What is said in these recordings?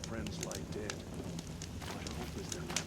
friends lie dead, what hope is there left?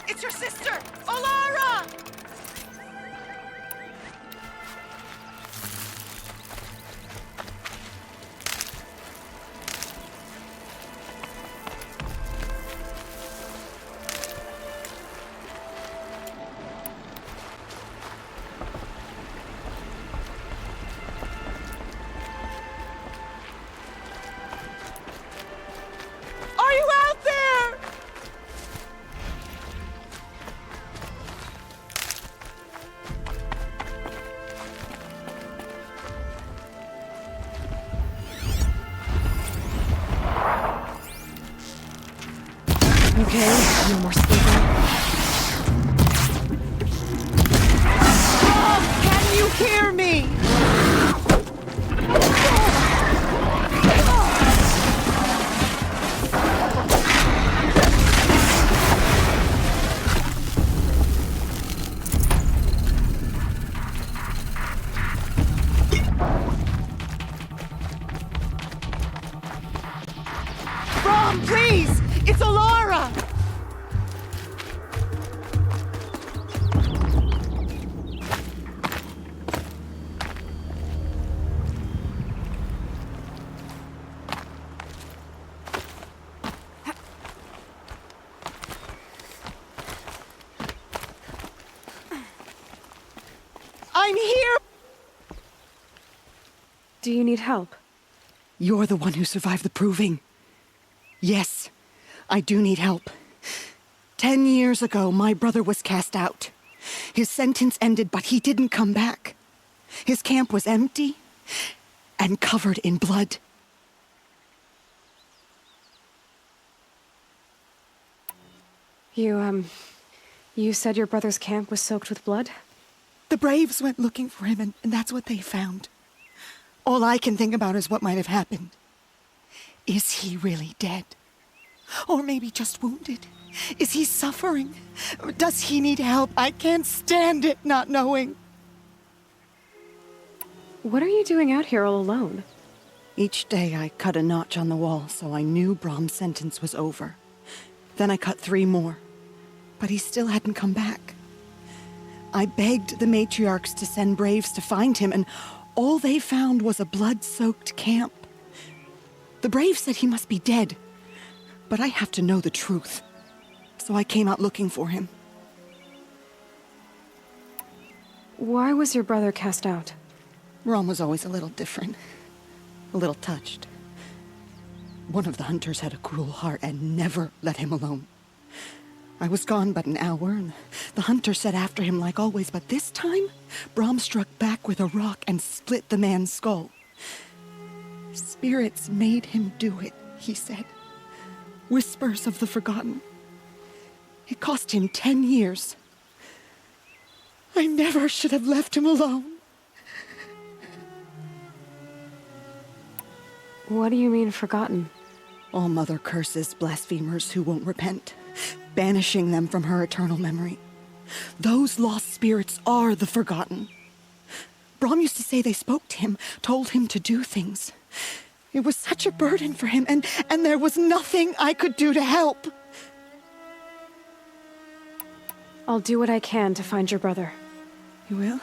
It's your sister, Olara! Are you out there? Okay, no more sleeping. Mom, can you hear me? Mom, please! It's Olara! I'm here! Do you need help? You're the one who survived the proving. Yes, I do need help. 10 years ago, my brother was cast out. His sentence ended, but he didn't come back. His camp was empty and covered in blood. You said your brother's camp was soaked with blood? The Braves went looking for him, and that's what they found. All I can think about is what might have happened. Is he really dead? Or maybe just wounded? Is he suffering? Does he need help? I can't stand it not knowing. What are you doing out here all alone? Each day I cut a notch on the wall so I knew Brahm's sentence was over. Then I cut 3 more. But he still hadn't come back. I begged the matriarchs to send Braves to find him, and all they found was a blood-soaked camp. The Braves said he must be dead, but I have to know the truth. So I came out looking for him. Why was your brother cast out? Brahm was always a little different, a little touched. One of the hunters had a cruel heart and never let him alone. I was gone but an hour, and the hunter set after him like always, but this time, Brahm struck back with a rock and split the man's skull. Spirits made him do it, he said. Whispers of the forgotten. It cost him 10 years. I never should have left him alone. What do you mean, forgotten? All Mother curses blasphemers who won't repent, banishing them from her eternal memory. Those lost spirits are the forgotten. Brahm used to say they spoke to him, told him to do things. It was such a burden for him, and there was nothing I could do to help. I'll do what I can to find your brother. You will?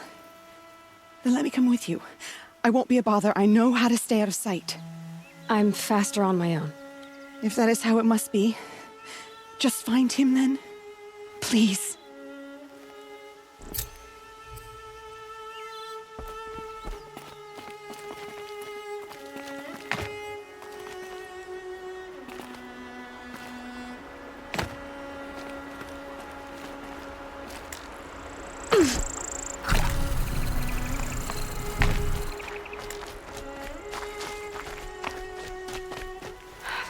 Then let me come with you. I won't be a bother. I know how to stay out of sight. I'm faster on my own. If that is how it must be, just find him then. Please.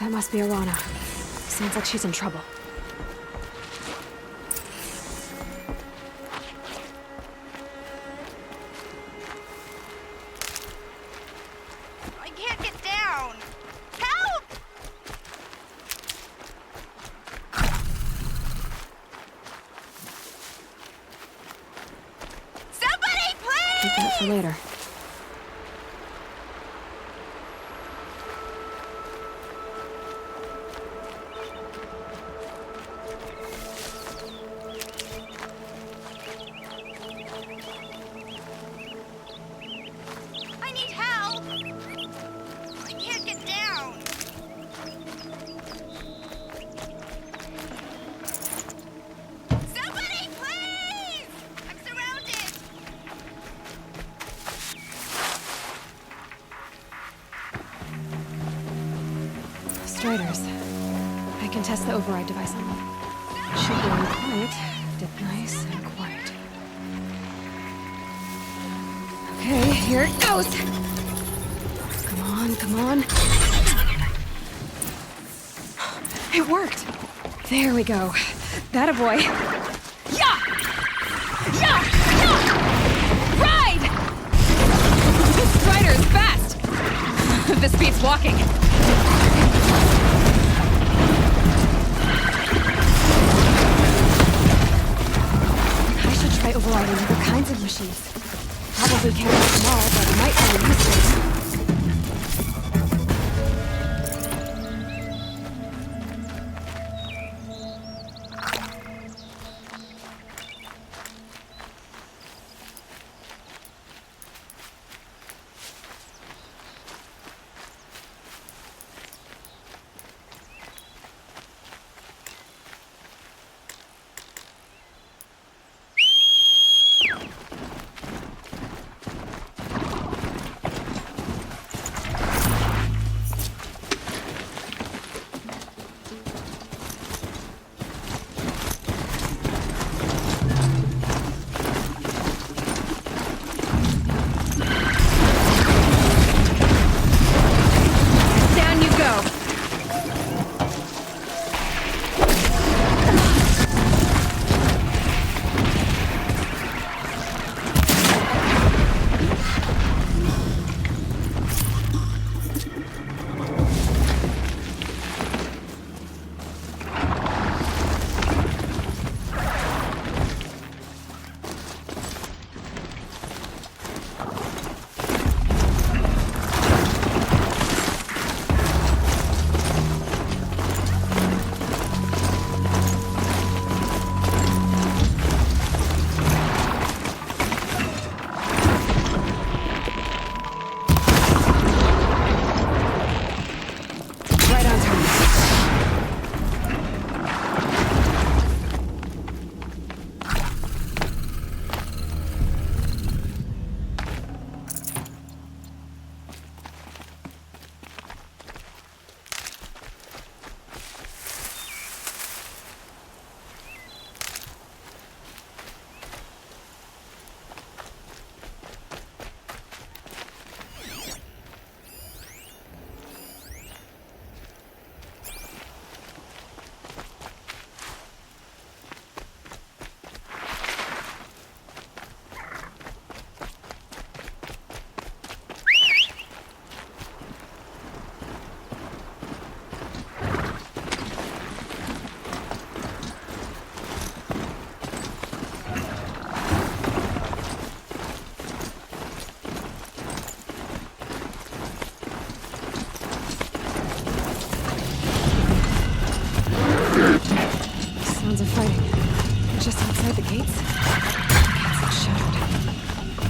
That must be Arana. Sounds like she's in trouble. I can't get down! Help! Somebody, please! Keep that for later. I need help! I can't get down! Somebody, please! I'm surrounded! Striders. I can test the override device on them. Should be on quiet. Nice and quiet. Okay, here it goes! Come on, come on. It worked! There we go. That boy. Yeah! Yeah! Yeah! Ride! This Strider is fast! This beats walking. I should try overriding other kinds of machines. Probably can't use them all, but it might find useful. Down you go.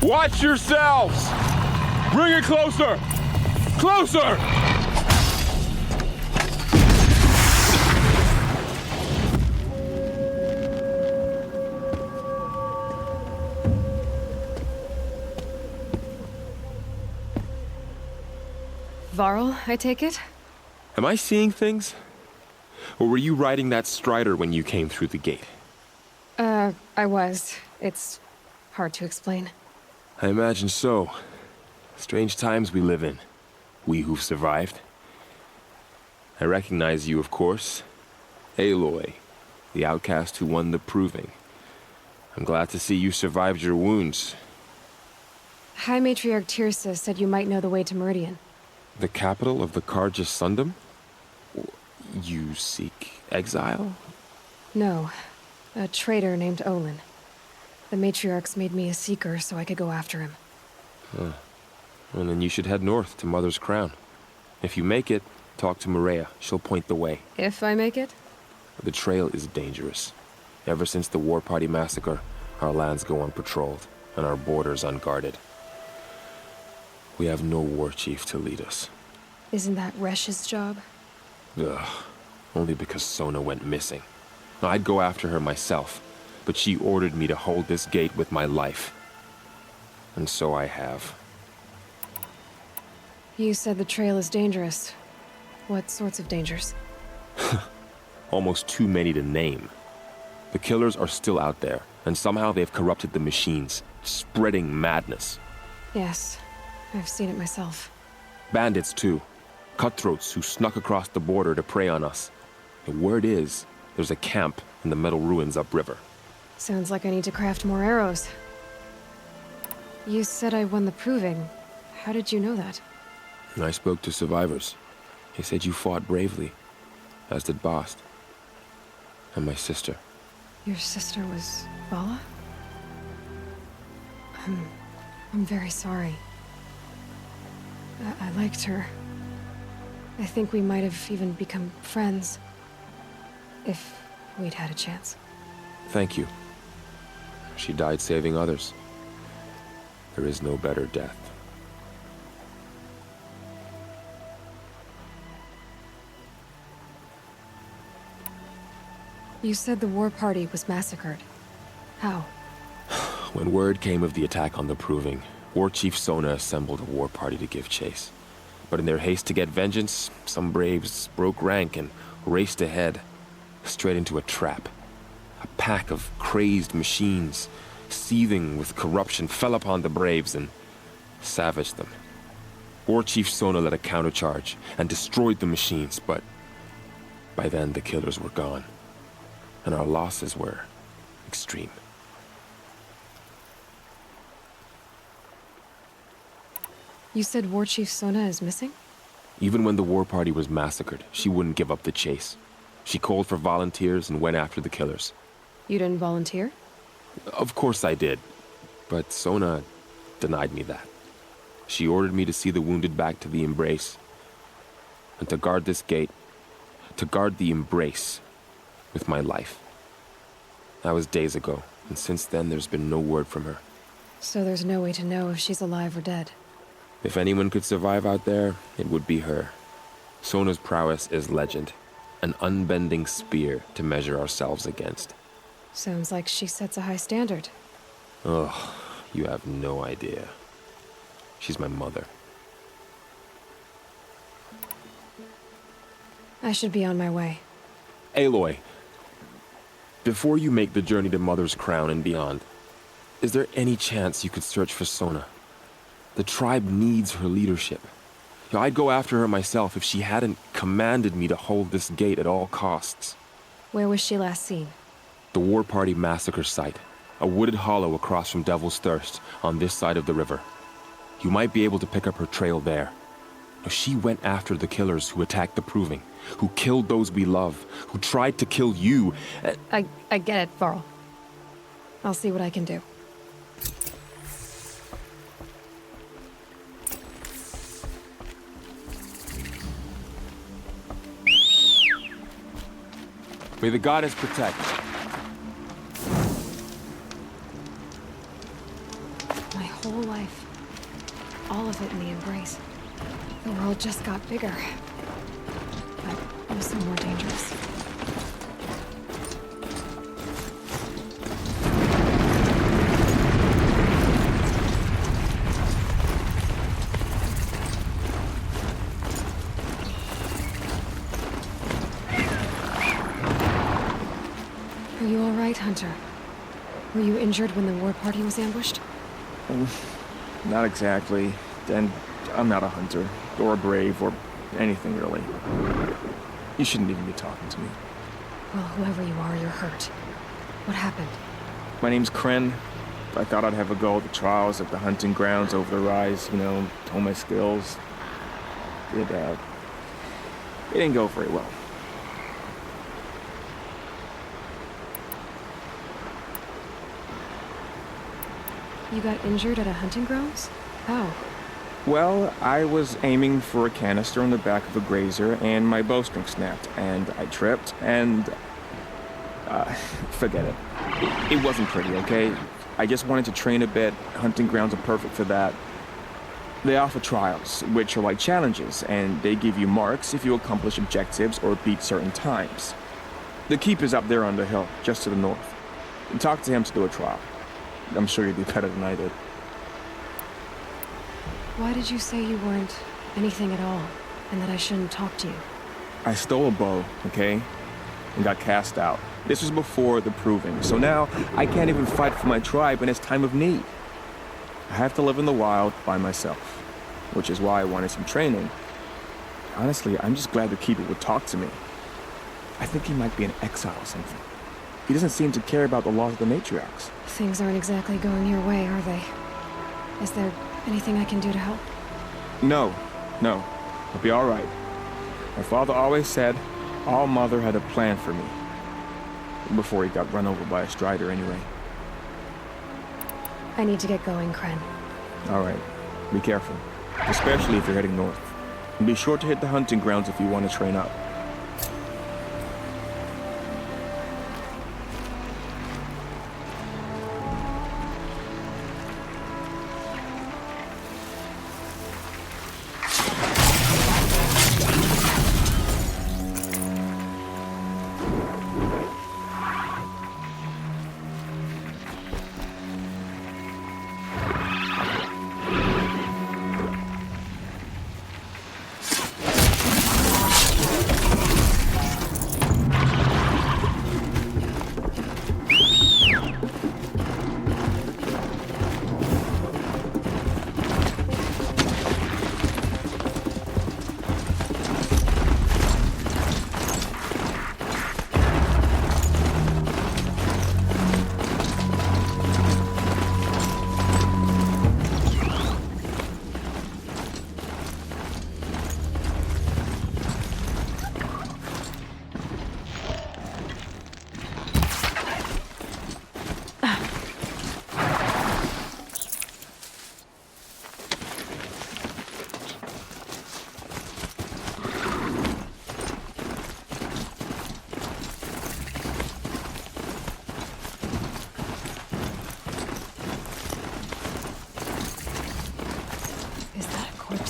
Watch yourselves! Bring it closer! Closer! Varl, I take it? Am I seeing things? Or were you riding that Strider when you came through the gate? I was. It's hard to explain. I imagine so. Strange times we live in. We who've survived. I recognize you, of course. Aloy, the outcast who won the proving. I'm glad to see you survived your wounds. High Matriarch Tirsa said you might know the way to Meridian. The capital of the Carja Sundom? You seek exile? No. A traitor named Olin. The Matriarchs made me a seeker so I could go after him. Well, then you should head north to Mother's Crown. If you make it, talk to Maria. She'll point the way. If I make it? The trail is dangerous. Ever since the War Party massacre, our lands go unpatrolled, and our borders unguarded. We have no war chief to lead us. Isn't that Resh's job? Ugh. Only because Sona went missing. I'd go after her myself, but she ordered me to hold this gate with my life. And so I have. You said the trail is dangerous. What sorts of dangers? Almost too many to name. The killers are still out there, and somehow they've corrupted the machines, spreading madness. Yes, I've seen it myself. Bandits, too. Cutthroats who snuck across the border to prey on us. The word is, there's a camp in the metal ruins upriver. Sounds like I need to craft more arrows. You said I won the proving. How did you know that? I spoke to survivors. They said you fought bravely, as did Bast. And my sister. Your sister was Vala? I'm very sorry. I liked her. I think we might have even become friends. If we'd had a chance. Thank you. She died saving others. There is no better death. You said the war party was massacred. How? When word came of the attack on the Proving, War Chief Sona assembled a war party to give chase. But in their haste to get vengeance, some braves broke rank and raced ahead, straight into a trap. A pack of crazed machines, seething with corruption, fell upon the braves and savaged them. War Chief Sona led a countercharge and destroyed the machines, but by then the killers were gone, and our losses were extreme. You said War Chief Sona is missing? Even when the war party was massacred, she wouldn't give up the chase. She called for volunteers and went after the killers. You didn't volunteer? Of course I did, but Sona denied me that. She ordered me to see the wounded back to the Embrace, and to guard this gate, to guard the Embrace with my life. That was days ago, and since then there's been no word from her. So there's no way to know if she's alive or dead. If anyone could survive out there, it would be her. Sona's prowess is legend, an unbending spear to measure ourselves against. Sounds like she sets a high standard. Ugh, you have no idea. She's my mother. I should be on my way. Aloy, before you make the journey to Mother's Crown and beyond, is there any chance you could search for Sona? The tribe needs her leadership. I'd go after her myself if she hadn't commanded me to hold this gate at all costs. Where was she last seen? The War Party massacre site, a wooded hollow across from Devil's Thirst on this side of the river. You might be able to pick up her trail there. She went after the killers who attacked the Proving, who killed those we love, who tried to kill you. I get it, Varl. I'll see what I can do. May the goddess protect. My whole life. All of it in the embrace. The world just got bigger. But also more dangerous. Are you all right, Hunter? Were you injured when the war party was ambushed? Not exactly. And I'm not a hunter, or a brave, or anything really. You shouldn't even be talking to me. Well, whoever you are, you're hurt. What happened? My name's Kren. I thought I'd have a go at the trials at the hunting grounds over the rise, hone my skills. It didn't go very well. You got injured at a hunting grounds? How? Well, I was aiming for a canister on the back of a grazer, and my bowstring snapped, and I tripped, and... forget it. It wasn't pretty, okay? I just wanted to train a bit. Hunting grounds are perfect for that. They offer trials, which are like challenges, and they give you marks if you accomplish objectives or beat certain times. The keep is up there on the hill, just to the north. Talk to him to do a trial. I'm sure you'd do better than I did. Why did you say you weren't anything at all, and that I shouldn't talk to you? I stole a bow, okay? And got cast out. This was before the proving, so now I can't even fight for my tribe in its time of need. I have to live in the wild by myself, which is why I wanted some training. Honestly, I'm just glad the Keeper would talk to me. I think he might be in exile or something. He doesn't seem to care about the laws of the matriarchs. Things aren't exactly going your way, are they? Is there anything I can do to help? No. I'll be all right. My father always said All Mother had a plan for me. Before he got run over by a strider, anyway. I need to get going, Kren. All right. Be careful. Especially if you're heading north. And be sure to hit the hunting grounds if you want to train up.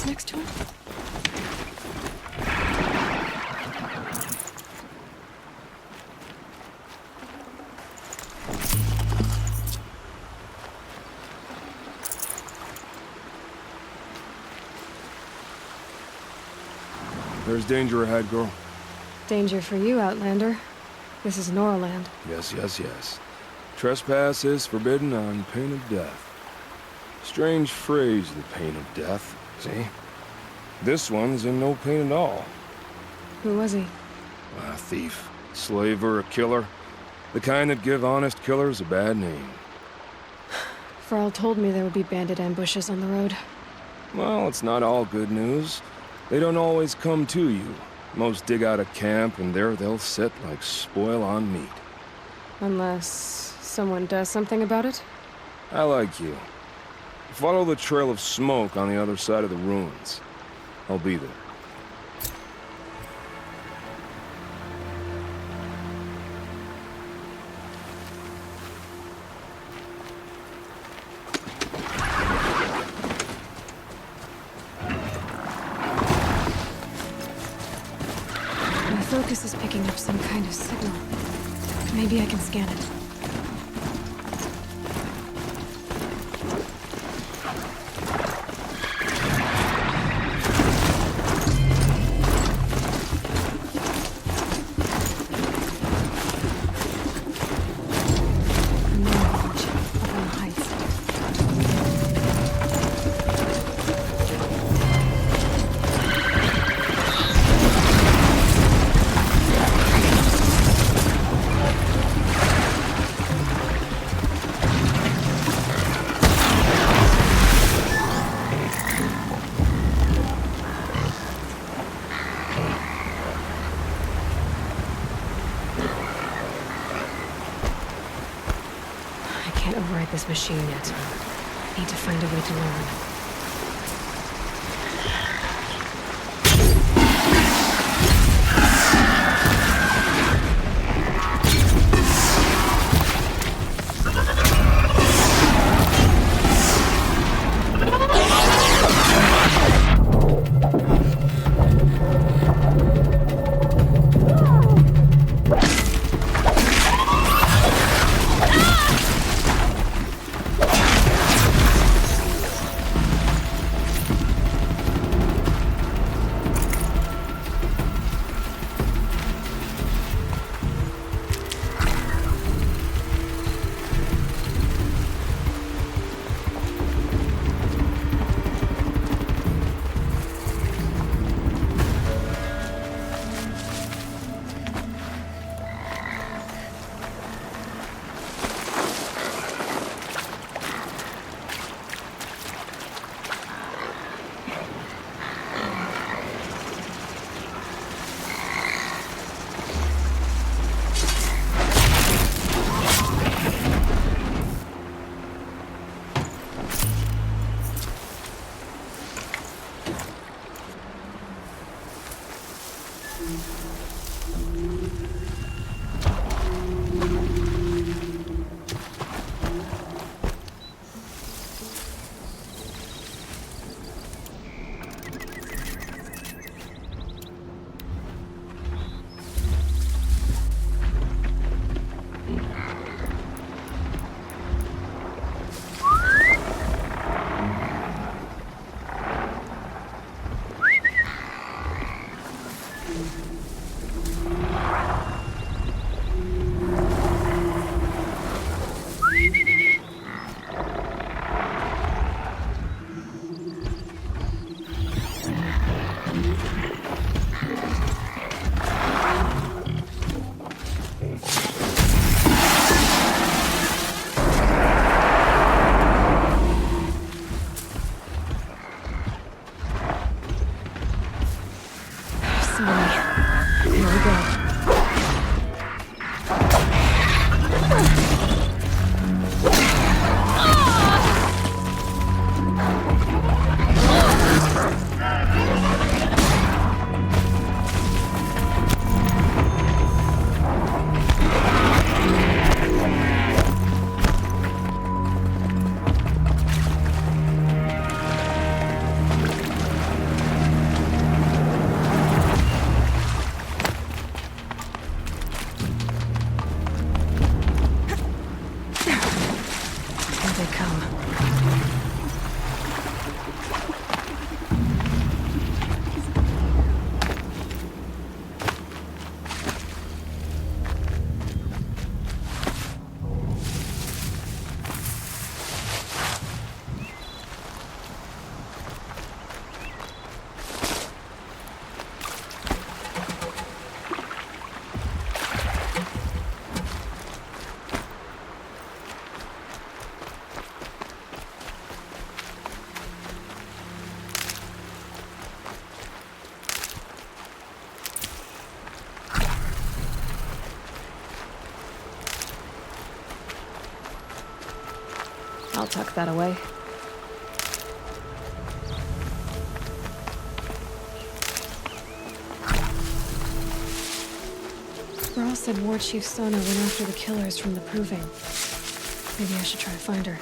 Next to him? There's danger ahead, girl. Danger for you, Outlander. This is Norland. Yes. Trespass is forbidden on pain of death. Strange phrase, the pain of death. See? This one's in no pain at all. Who was he? A thief, slaver, a killer. The kind that give honest killers a bad name. Frall told me there would be bandit ambushes on the road. Well, it's not all good news. They don't always come to you. Most dig out a camp, and there they'll sit like spoil on meat. Unless someone does something about it? I like you. Follow the trail of smoke on the other side of the ruins. I'll be there. focus is picking up some kind of signal. Maybe I can scan it. This machine yet. Need to find a way to learn. I'll tuck that away. Ross said War Chief Sona went after the killers from the Proving. Maybe I should try to find her.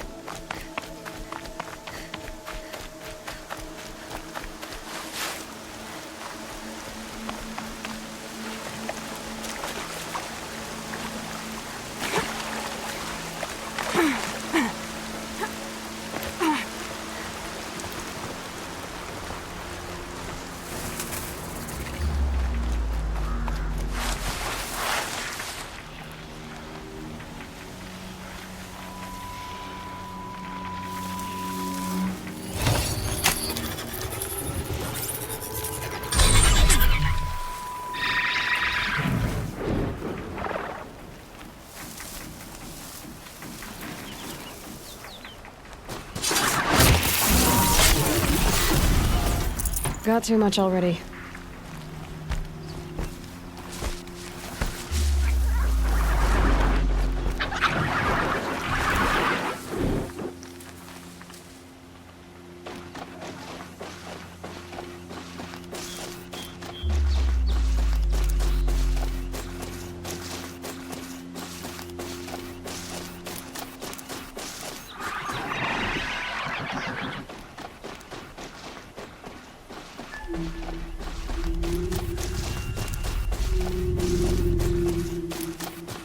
Got too much already.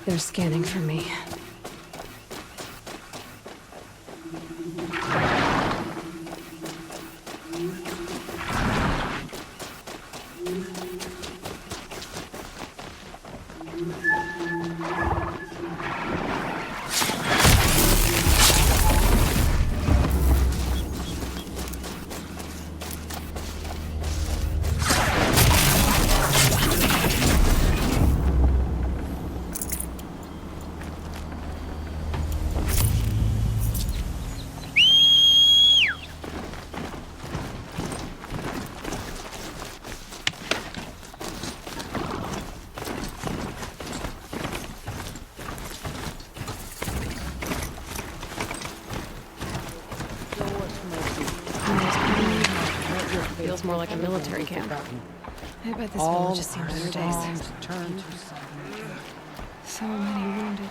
They're scanning for me. Feels more like a military camp. I bet this village has seen better days. So many wounded.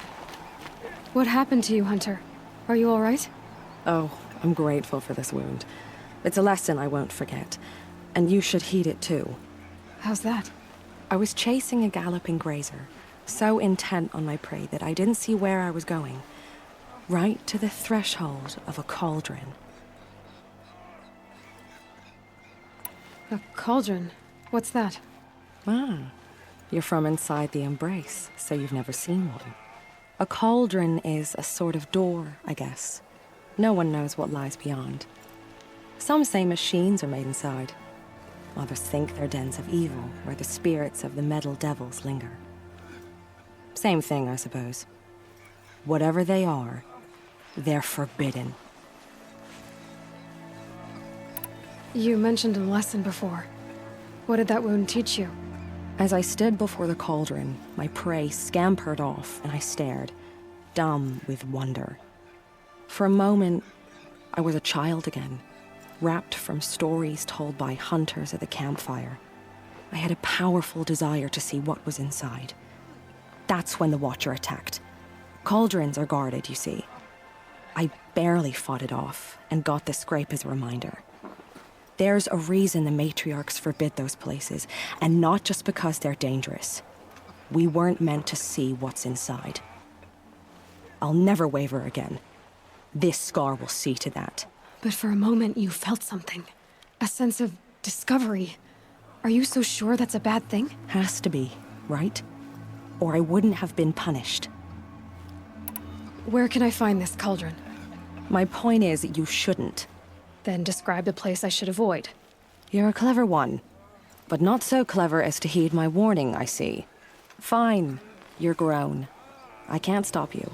What happened to you, Hunter? Are you all right? Oh, I'm grateful for this wound. It's a lesson I won't forget. And you should heed it too. How's that? I was chasing a galloping grazer, so intent on my prey that I didn't see where I was going. Right to the threshold of a cauldron. A cauldron? What's that? Ah, you're from inside the Embrace, so you've never seen one. A cauldron is a sort of door, I guess. No one knows what lies beyond. Some say machines are made inside. Others think they're dens of evil, where the spirits of the metal devils linger. Same thing, I suppose. Whatever they are, they're forbidden. You mentioned a lesson before. What did that wound teach you? As I stood before the cauldron, my prey scampered off, and I stared, dumb with wonder. For a moment, I was a child again, wrapped from stories told by hunters at the campfire. I had a powerful desire to see what was inside. That's when the Watcher attacked. Cauldrons are guarded, you see. I barely fought it off, and got the scrape as a reminder. There's a reason the matriarchs forbid those places, and not just because they're dangerous. We weren't meant to see what's inside. I'll never waver again. This scar will see to that. But for a moment you felt something. A sense of discovery. Are you so sure that's a bad thing? Has to be, right? Or I wouldn't have been punished. Where can I find this cauldron? My point is, you shouldn't. Then describe the place I should avoid. You're a clever one. But not so clever as to heed my warning, I see. Fine, you're grown. I can't stop you.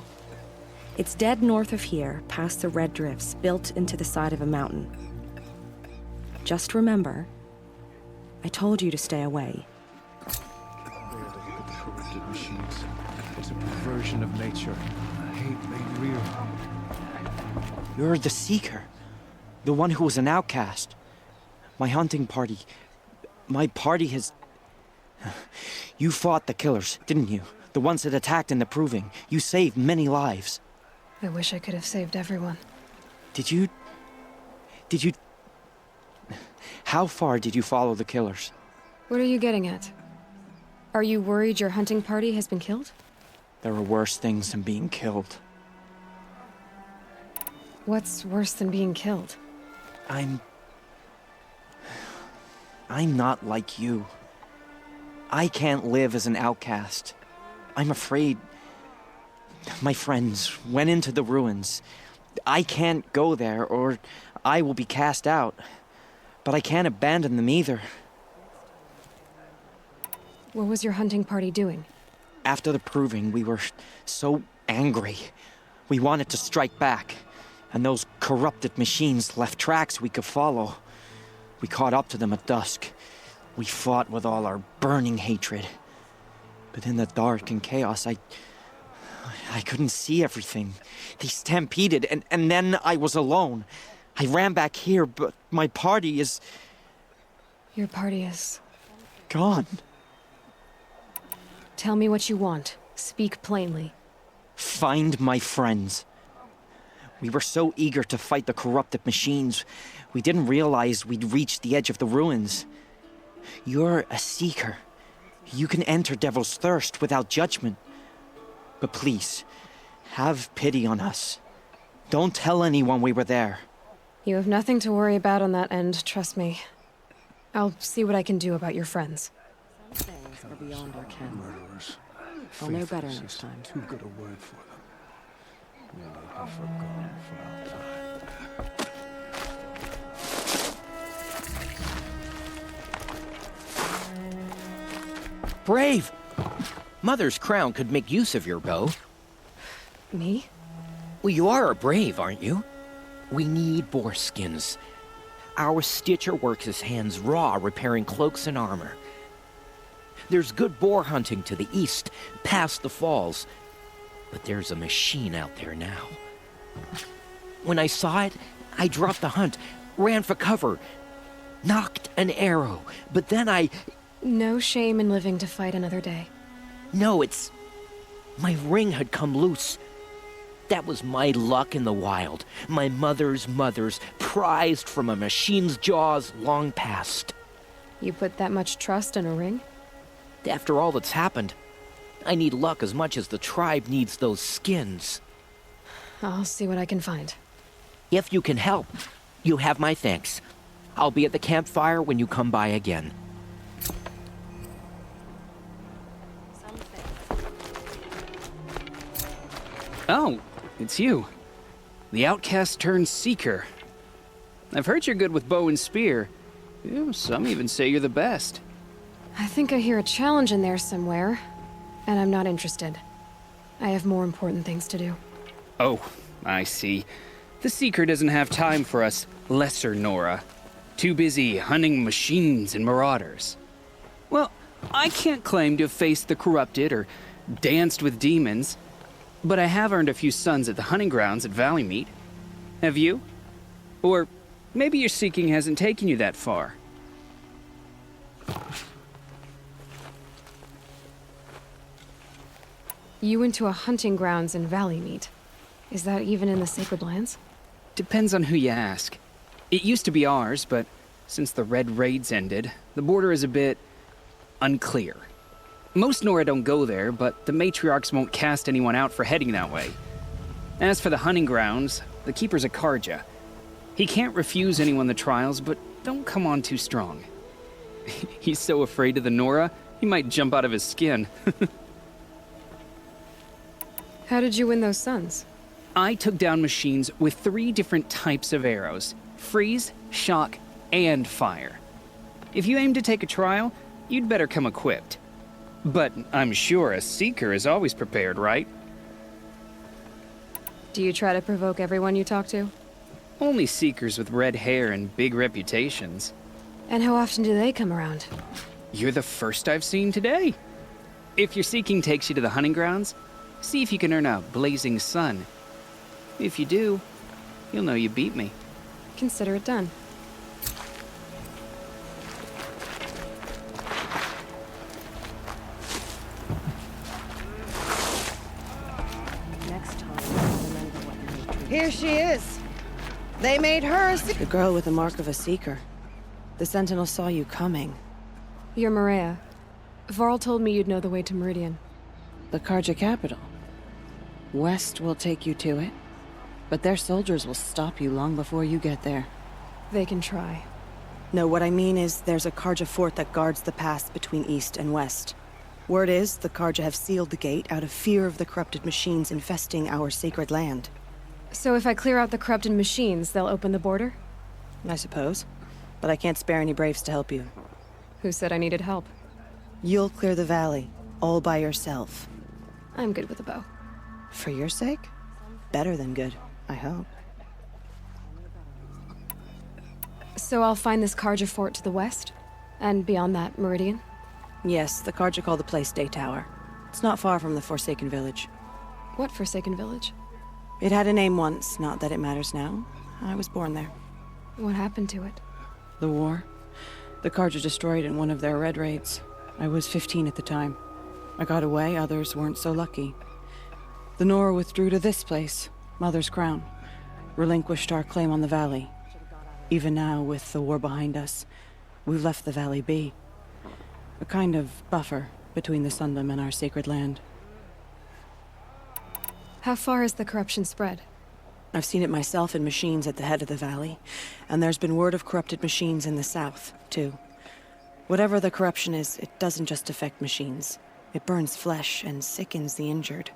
It's dead north of here, past the red drifts, built into the side of a mountain. Just remember, I told you to stay away. Corrupted machines. It's a perversion of nature. I hate made real. You're the Seeker. The one who was an outcast. My hunting party. My party has... You fought the killers, didn't you? The ones that attacked in the Proving. You saved many lives. I wish I could have saved everyone. Did you... How far did you follow the killers? What are you getting at? Are you worried your hunting party has been killed? There are worse things than being killed. What's worse than being killed? I'm not like you. I can't live as an outcast. I'm afraid... My friends went into the ruins. I can't go there, or I will be cast out. But I can't abandon them either. What was your hunting party doing? After the Proving, we were so angry. We wanted to strike back. And those corrupted machines left tracks we could follow. We caught up to them at dusk. We fought with all our burning hatred. But in the dark and chaos, I couldn't see everything. They stampeded, and then I was alone. I ran back here, but my party is... Your party is... gone. Tell me what you want. Speak plainly. Find my friends. We were so eager to fight the corrupted machines, we didn't realize we'd reached the edge of the ruins. You're a seeker. You can enter Devil's Thirst without judgment. But please, have pity on us. Don't tell anyone we were there. You have nothing to worry about on that end, trust me. I'll see what I can do about your friends. Some things are beyond our ken. Murderers. I'll know better Faithless next is time. Too good a word for them. May they be forgotten for all time. Brave! Mother's crown could make use of your bow. Me? Well, you are a brave, aren't you? We need boar skins. Our stitcher works his hands raw repairing cloaks and armor. There's good boar hunting to the east, past the falls. But there's a machine out there now. When I saw it, I dropped the hunt, ran for cover, knocked an arrow, but then I... No shame in living to fight another day. No, it's... my ring had come loose. That was my luck in the wild. My mother's prized from a machine's jaws long past. You put that much trust in a ring? After all that's happened, I need luck as much as the tribe needs those skins. I'll see what I can find. If you can help, you have my thanks. I'll be at the campfire when you come by again. Oh, it's you. The outcast turned seeker. I've heard you're good with bow and spear. Some even say you're the best. I think I hear a challenge in there somewhere, and I'm not interested. I have more important things to do. Oh, I see. The Seeker doesn't have time for us lesser Nora. Too busy hunting machines and marauders. Well, I can't claim to have faced the corrupted or danced with demons, but I have earned a few sons at the hunting grounds at Valley Meet. Have you? Or maybe your seeking hasn't taken you that far. You went to a hunting grounds in Valley Meet. Is that even in the Sacred Lands? Depends on who you ask. It used to be ours, but since the Red Raids ended, the border is a bit unclear. Most Nora don't go there, but the matriarchs won't cast anyone out for heading that way. As for the hunting grounds, the keeper's a Karja. He can't refuse anyone the trials, but don't come on too strong. He's so afraid of the Nora, he might jump out of his skin. How did you win those sons? I took down machines with 3 different types of arrows: freeze, shock, and fire. If you aim to take a trial, you'd better come equipped. But I'm sure a seeker is always prepared, right? Do you try to provoke everyone you talk to? Only seekers with red hair and big reputations. And how often do they come around? You're the first I've seen today. If your seeking takes you to the hunting grounds, see if you can earn a blazing sun. If you do, you'll know you beat me. Consider it done. Next time, I'll remember what you made. Here she is. They made her a The girl with the mark of a seeker. The Sentinel saw you coming. You're Maria. Varl told me you'd know the way to Meridian. The Karja capital. West will take you to it, but their soldiers will stop you long before you get there. They can try. No, what I mean is there's a Karja fort that guards the pass between east and west. Word is the Karja have sealed the gate out of fear of the corrupted machines infesting our sacred land. So if I clear out the corrupted machines, they'll open the border? I suppose. But I can't spare any braves to help you. Who said I needed help? You'll clear the valley, all by yourself. I'm good with a bow. For your sake? Better than good, I hope. So I'll find this Carja fort to the west? And beyond that, Meridian? Yes, the Carja call the place Day Tower. It's not far from the Forsaken Village. What Forsaken Village? It had a name once, not that it matters now. I was born there. What happened to it? The war. The Carja destroyed in one of their red raids. I was 15 at the time. I got away, others weren't so lucky. The Nora withdrew to this place, Mother's Crown. Relinquished our claim on the valley. Even now, with the war behind us, we've left the valley be. A kind of buffer between the Sundom and our sacred land. How far has the corruption spread? I've seen it myself in machines at the head of the valley, and there's been word of corrupted machines in the south, too. Whatever the corruption is, it doesn't just affect machines. It burns flesh and sickens the injured.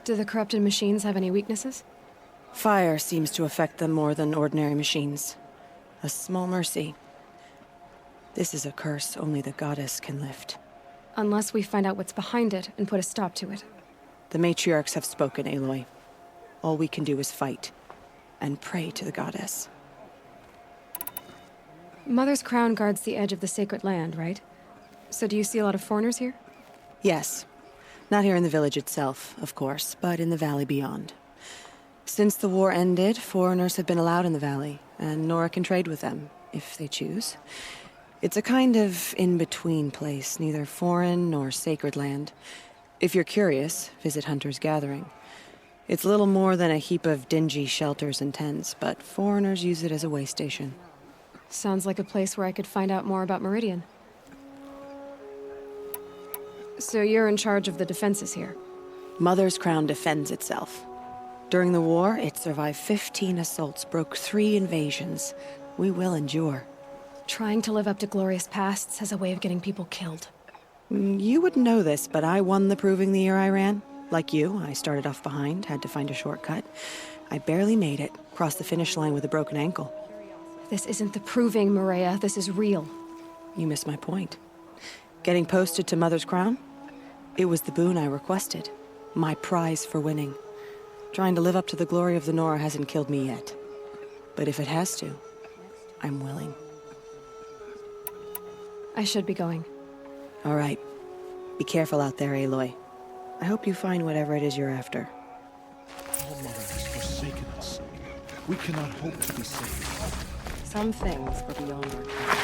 Do the corrupted machines have any weaknesses? Fire seems to affect them more than ordinary machines. A small mercy. This is a curse only the goddess can lift. Unless we find out what's behind it and put a stop to it. The matriarchs have spoken, Aloy. All we can do is fight, and pray to the goddess. Mother's Crown guards the edge of the sacred land, right? So do you see a lot of foreigners here? Yes. Not here in the village itself, of course, but in the valley beyond. Since the war ended, foreigners have been allowed in the valley, and Nora can trade with them, if they choose. It's a kind of in-between place, neither foreign nor sacred land. If you're curious, visit Hunter's Gathering. It's little more than a heap of dingy shelters and tents, but foreigners use it as a way station. Sounds like a place where I could find out more about Meridian. So you're in charge of the defenses here? Mother's Crown defends itself. During the war, it survived 15 assaults, broke 3 invasions. We will endure. Trying to live up to glorious pasts has a way of getting people killed. You wouldn't know this, but I won the proving the year I ran. Like you, I started off behind, had to find a shortcut. I barely made it, crossed the finish line with a broken ankle. This isn't the proving, Maria. This is real. You missed my point. Getting posted to Mother's Crown? It was the boon I requested. My prize for winning. Trying to live up to the glory of the Nora hasn't killed me yet. But if it has to, I'm willing. I should be going. All right. Be careful out there, Aloy. I hope you find whatever it is you're after. Our mother has forsaken us. We cannot hope to be saved. Some things were beyond our control.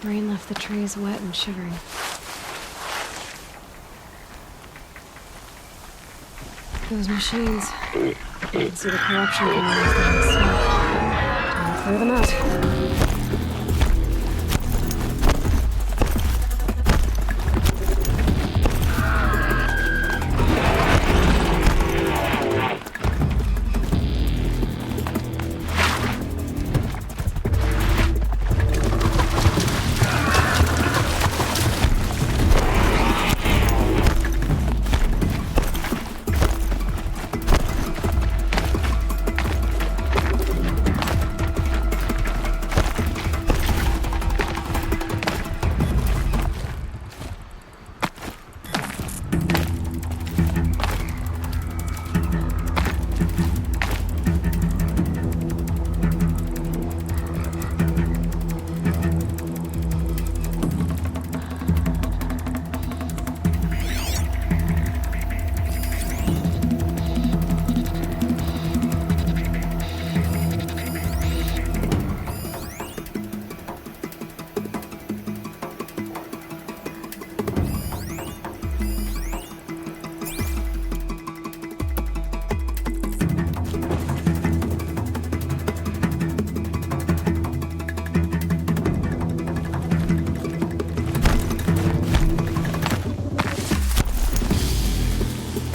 Rain left the trees wet and shivering. Those machines. I can see the corruption going on in the smoke. Time to clear them out.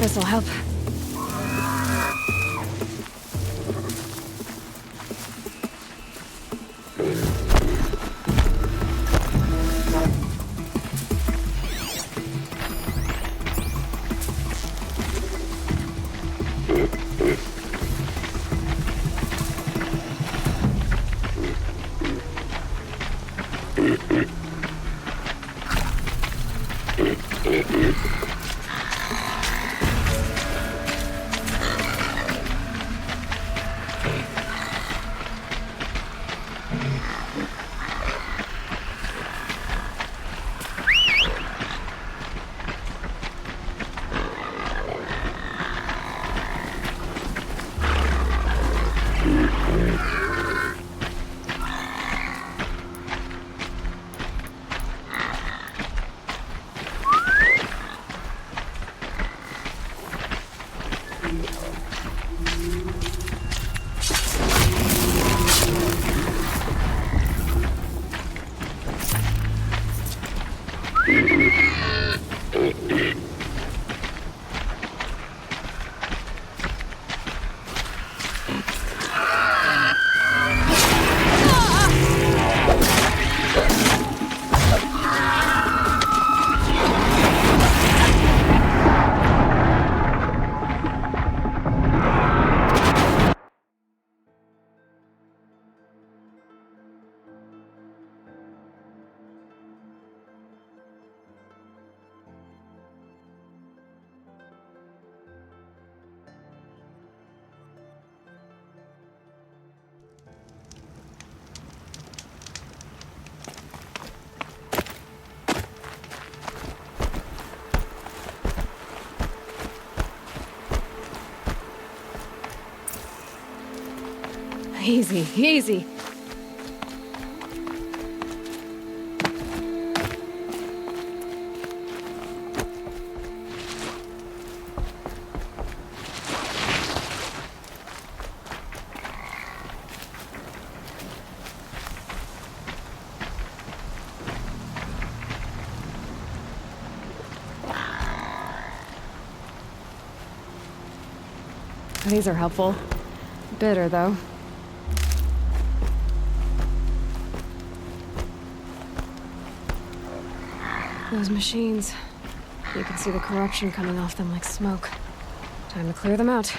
This'll help. Easy, easy. These are helpful. Bitter, though. Those machines. You can see the corruption coming off them like smoke. Time to clear them out.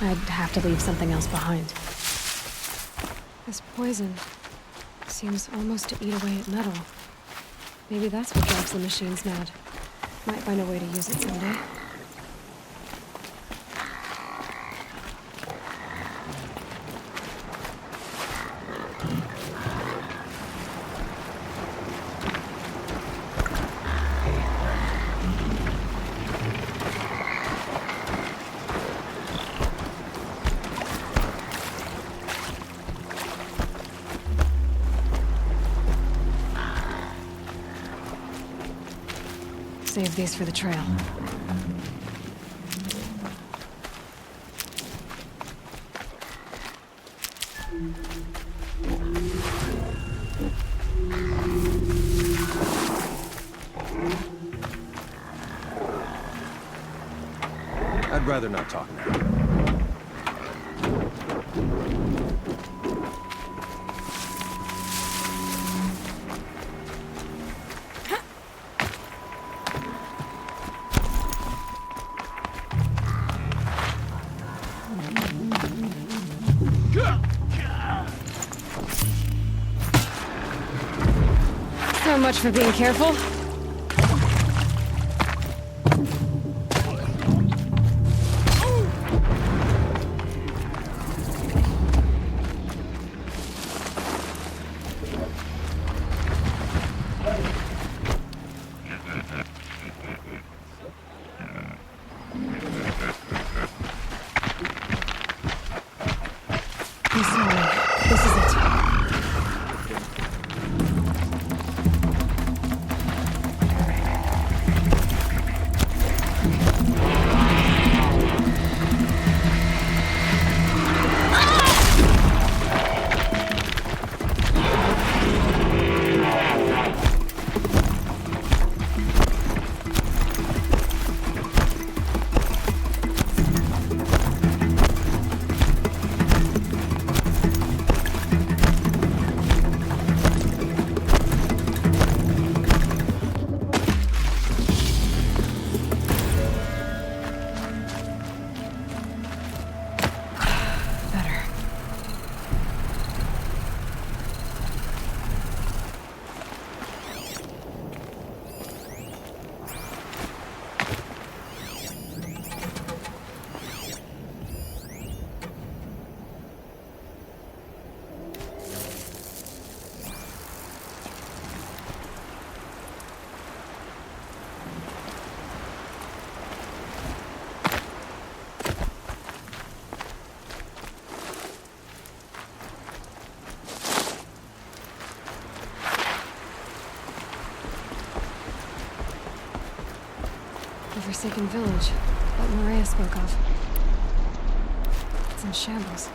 I'd have to leave something else behind. This poison seems almost to eat away at metal. Maybe that's what drives the machines mad. Might find a way to use it someday. Save these for the trail. I'd rather not talk now. So much for being careful. I'm sorry. This is it. The forsaken village that Maria spoke of. It's in shambles.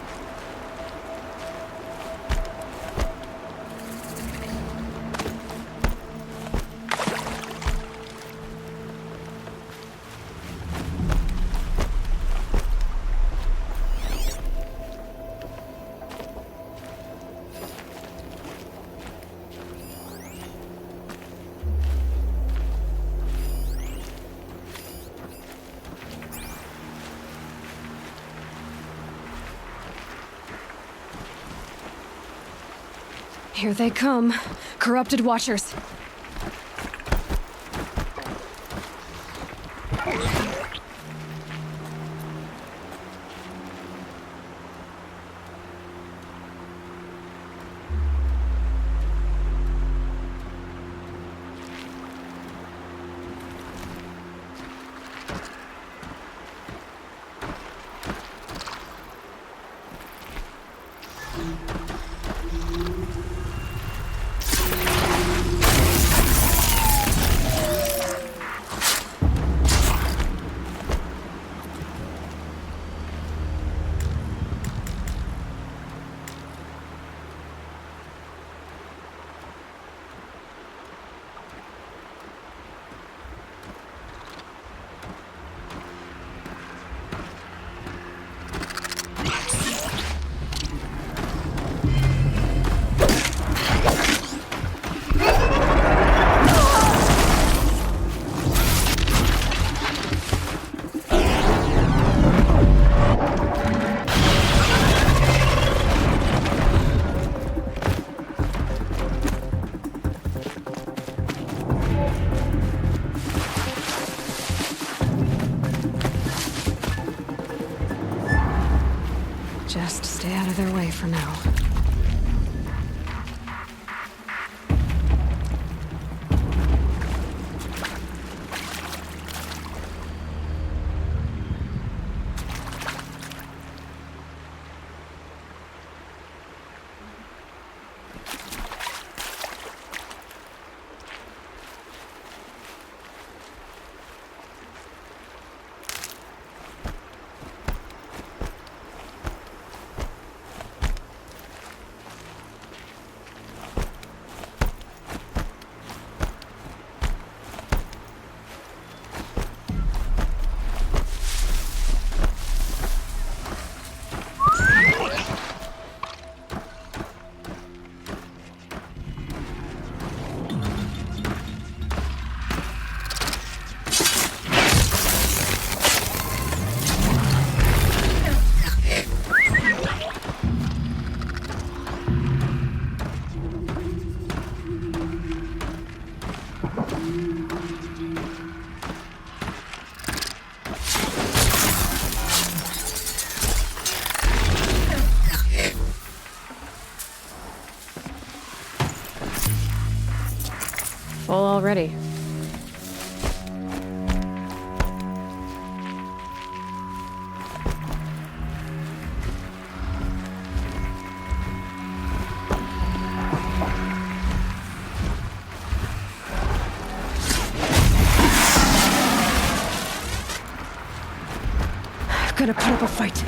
Here they come. Corrupted Watchers. Just stay out of their way for now. Full already. I've got to put up a fight.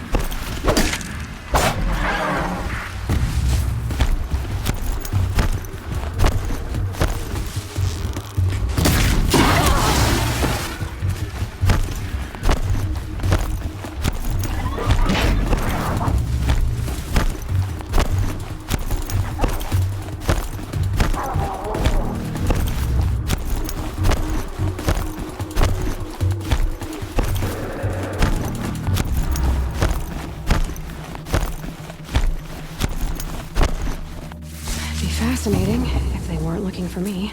Fascinating, if they weren't looking for me.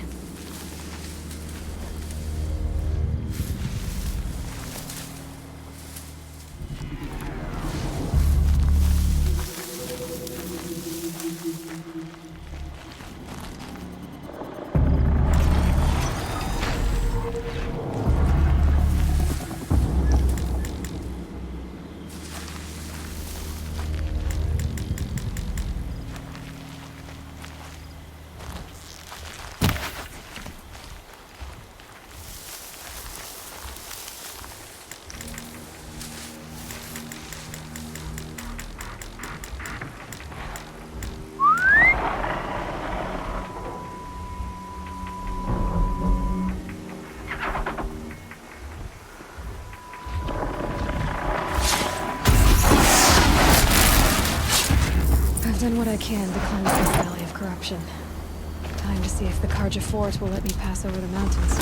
I've done what I can to cleanse this valley of corruption. Time to see if the Karja Fort will let me pass over the mountains.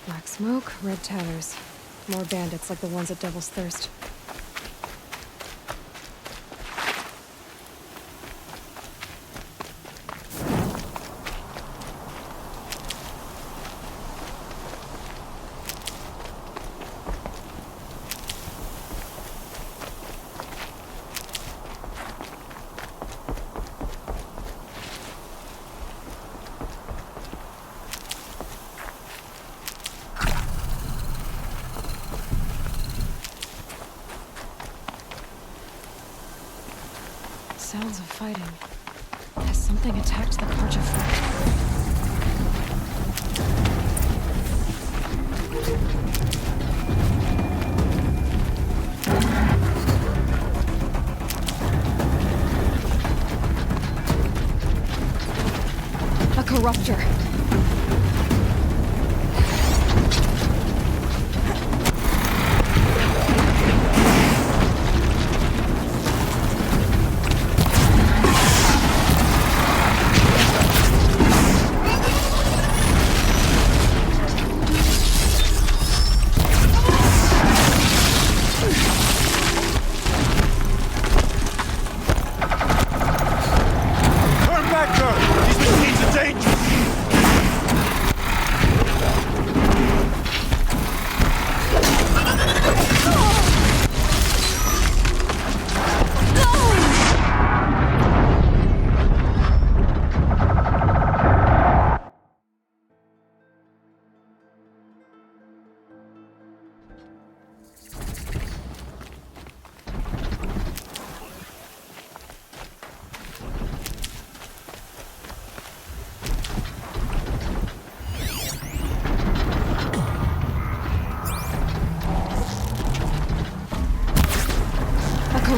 Black smoke, red tatters. More bandits like the ones at Devil's Thirst. Sounds of fighting. Has something attacked the Karja Fort? A corruptor.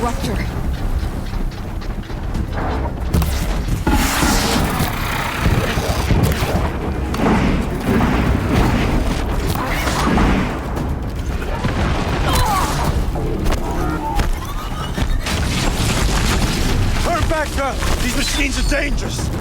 corruptor. Turn back, girl! These machines are dangerous!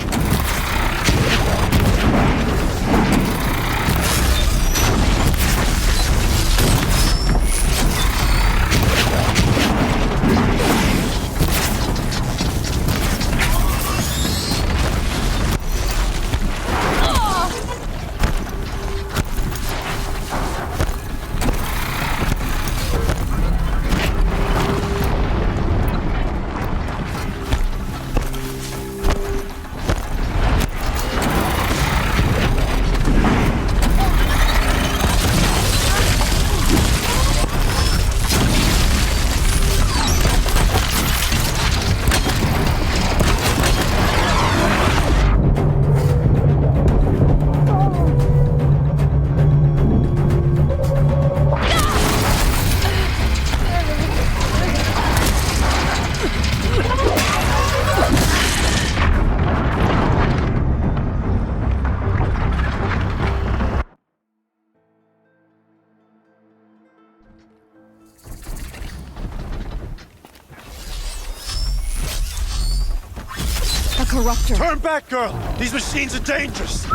Corruptor. Turn back, girl! These machines are dangerous!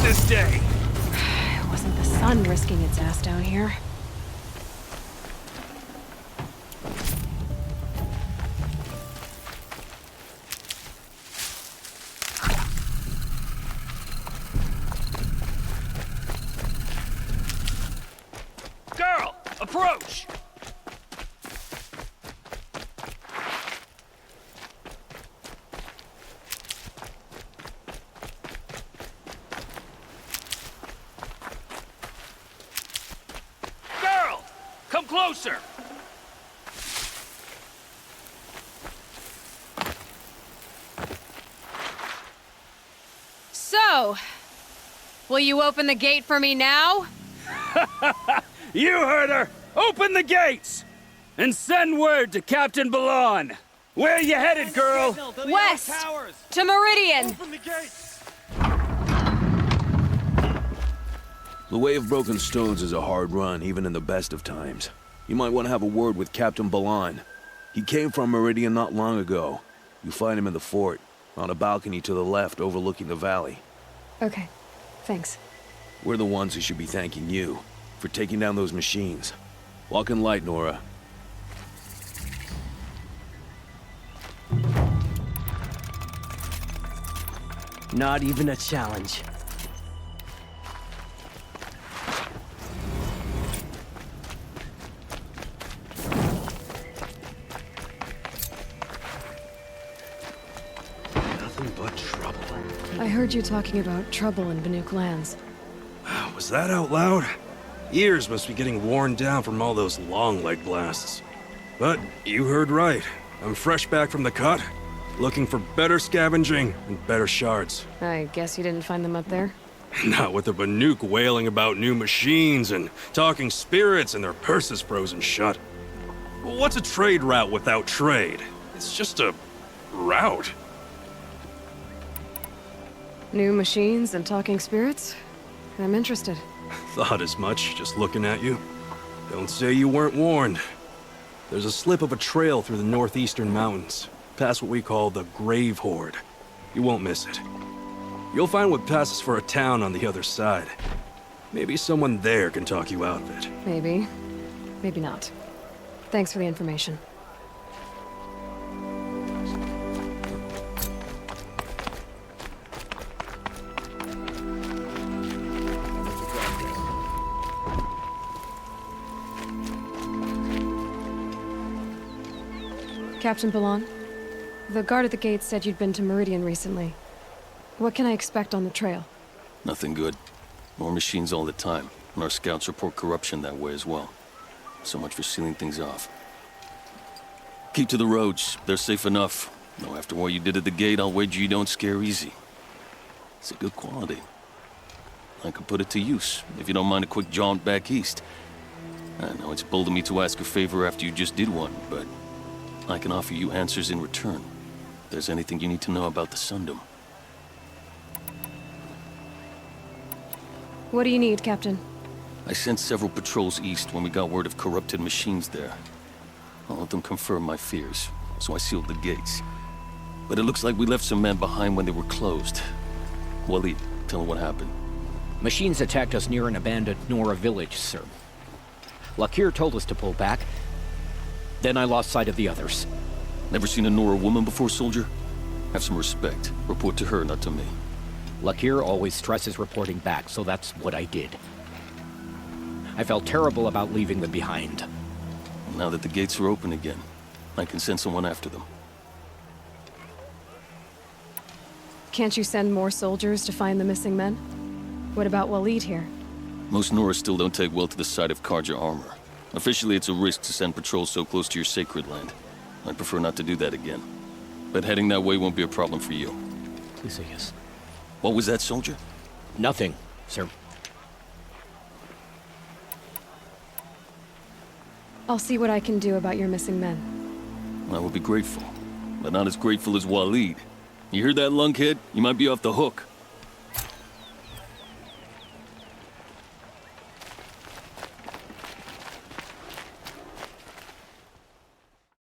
this day. It wasn't the sun risking its ass down here. Girl, approach! Girl, come closer! So, will you open the gate for me now? You heard her! Open the gates! And send word to Captain Ballon! Where you headed, girl? West! To Meridian! Open the gates! The Way of Broken Stones is a hard run, even in the best of times. You might want to have a word with Captain Balan. He came from Meridian not long ago. You find him in the fort, on a balcony to the left overlooking the valley. Okay, thanks. We're the ones who should be thanking you for taking down those machines. Walk in light, Nora. Not even a challenge. Nothing but trouble. I heard you talking about trouble in Banuk lands. Was that out loud? Ears must be getting worn down from all those long leg blasts. But you heard right. I'm fresh back from the cut, looking for better scavenging and better shards. I guess you didn't find them up there? Not with the Banuk wailing about new machines and talking spirits and their purses frozen shut. What's a trade route without trade? It's just a route. New machines and talking spirits? I'm interested. Thought as much, just looking at you. Don't say you weren't warned. There's a slip of a trail through the northeastern mountains, past what we call the Grave Horde. You won't miss it. You'll find what passes for a town on the other side. Maybe someone there can talk you out of it. Maybe. Maybe not. Thanks for the information. Captain Balan, the guard at the gate said you'd been to Meridian recently. What can I expect on the trail? Nothing good. More machines all the time, and our scouts report corruption that way as well. So much for sealing things off. Keep to the roads. They're safe enough. Though after what you did at the gate, I'll wager you don't scare easy. It's a good quality. I could put it to use, if you don't mind a quick jaunt back east. I know it's bold of me to ask a favor after you just did one, but I can offer you answers in return. If there's anything you need to know about the Sundom. What do you need, Captain? I sent several patrols east when we got word of corrupted machines there. All of them confirmed my fears, so I sealed the gates. But it looks like we left some men behind when they were closed. Waleed, tell them what happened. Machines attacked us near an abandoned Nora village, sir. Lakir told us to pull back. Then I lost sight of the others. Never seen a Nora woman before, soldier? Have some respect. Report to her, not to me. Lakir always stresses reporting back, so that's what I did. I felt terrible about leaving them behind. Now that the gates are open again, I can send someone after them. Can't you send more soldiers to find the missing men? What about Waleed here? Most Nora still don't take well to the sight of Karja armor. Officially, it's a risk to send patrols so close to your sacred land. I'd prefer not to do that again. But heading that way won't be a problem for you. Please say yes. What was that, soldier? Nothing, sir. I'll see what I can do about your missing men. I will be grateful, but not as grateful as Waleed. You hear that, lunkhead? You might be off the hook.